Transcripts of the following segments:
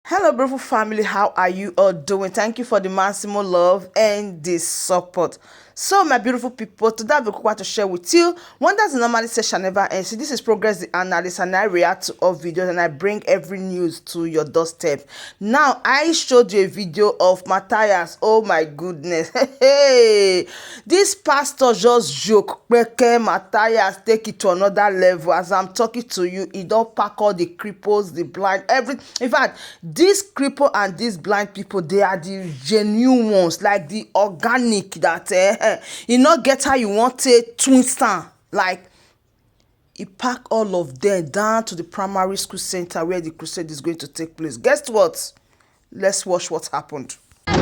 Hello, beautiful family. How are you all doing? Thank you for the maximum love and the support. So, my beautiful people, today I've got to share with you one that's normally session never ends. This is Progress the Analyst, and I react to all videos and I bring every news to your doorstep. Now, I showed you a video of Matthias. Oh my goodness. Hey, this pastor just joke. Matthias take it to another level. As I'm talking to you, he don't pack all the cripples, the blind, everything. In fact, these cripple and these blind people, they are the genuine ones, like the organic that you not get how you want a twin star. Like, he pack all of them down to the primary school center where the crusade is going to take place. Guess what? Let's watch what happened. We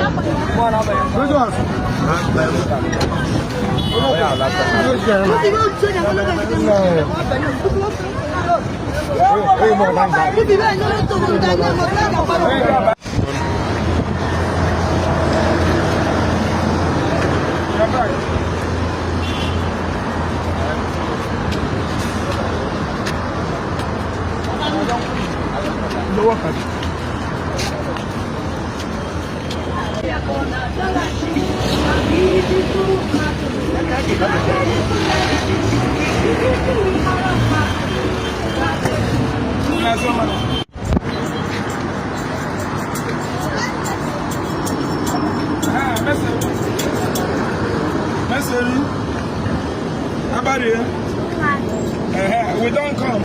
don't come.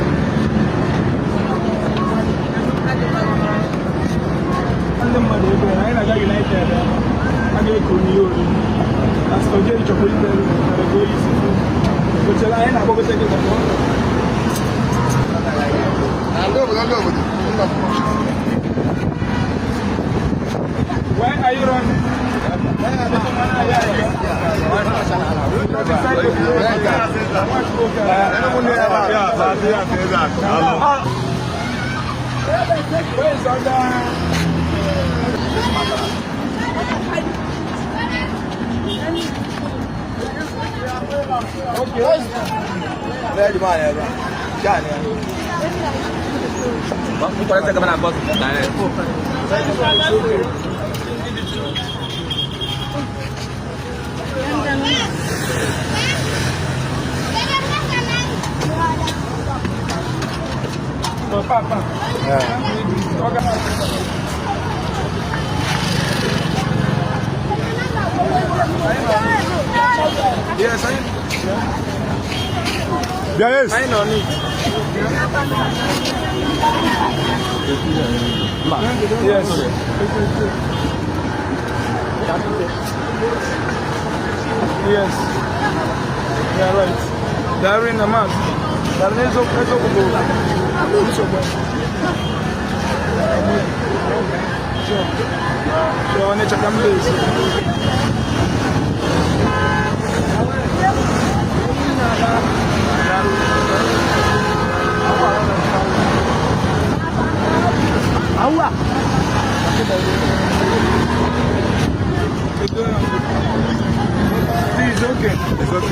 Why are you running? Yes, yes. I know me. Yes. Yes. Yeah, right. They're in the mask. They're It's okay. It's okay.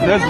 Let's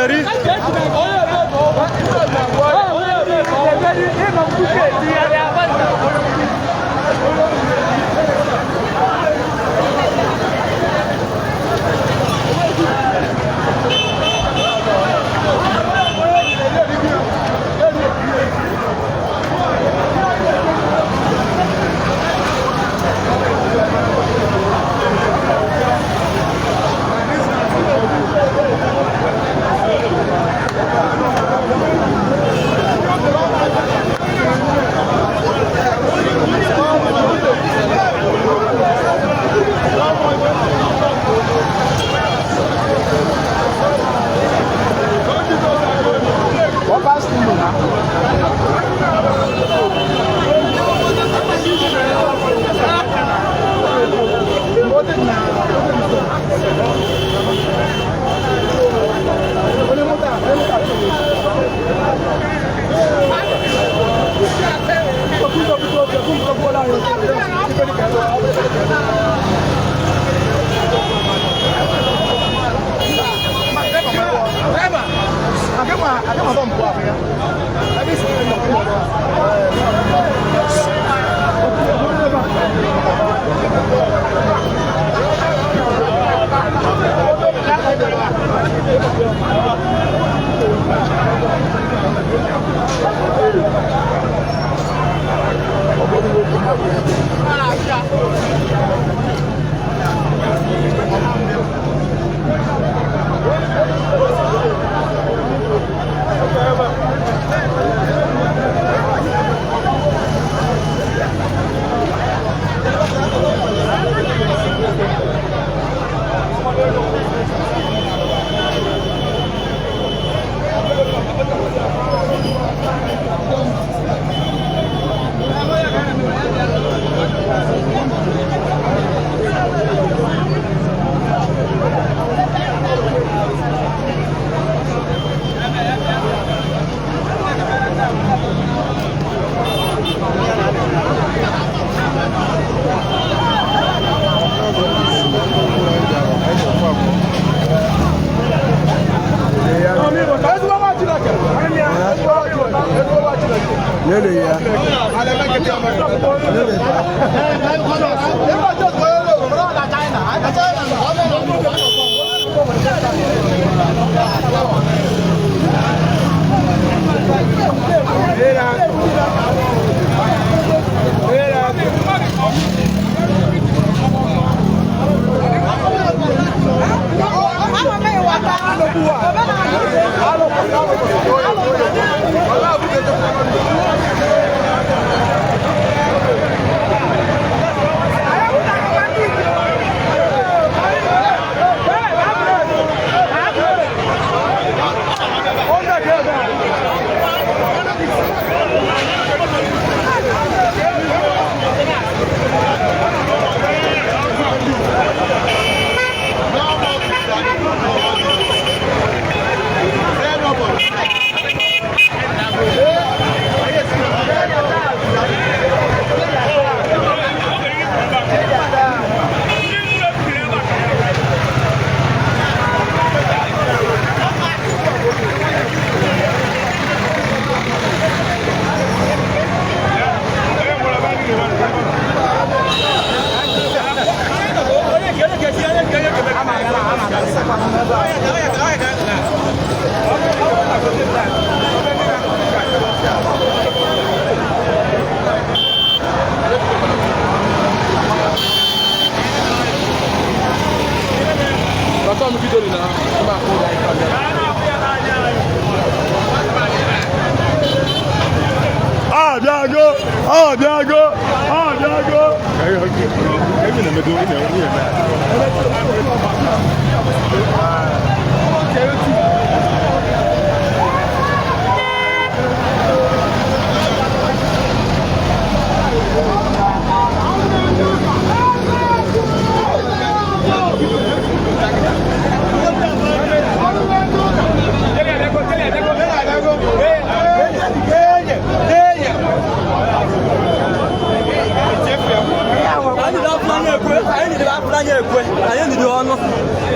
Gary.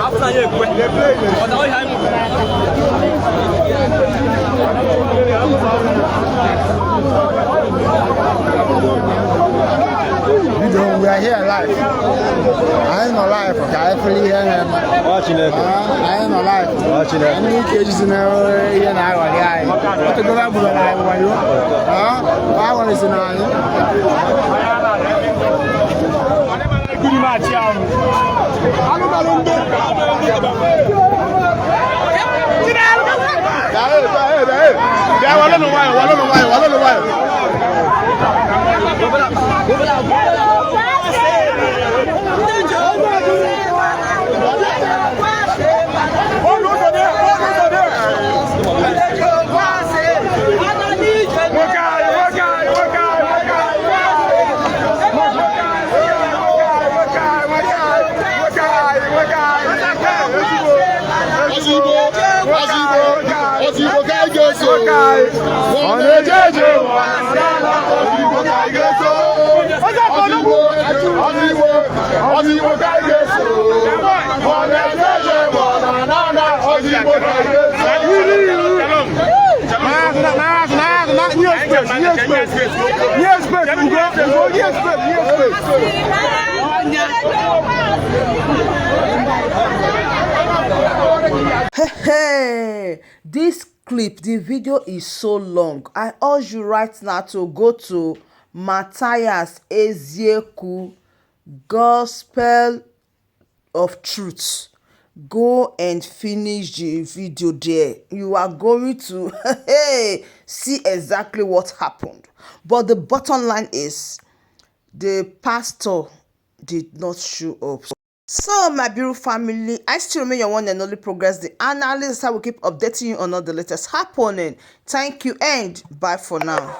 After We are here live. I ain't no live. Okay, I fully hear him. Watching it. I ain't no live. Watching it. I need cages in there. You know, I want to go back to the live one. I want to listen on you. Good match, Hey, this clip, the video is so long. I urge you right now to go to Matthias Ezieku Gospel of Truth. Go and finish the video there. You are going to see exactly what happened. But the bottom line is the pastor did not show up. So my beautiful family, I still remain your one and only Progress the Analyst. I will keep updating you on all the latest happening. Thank you and bye for now.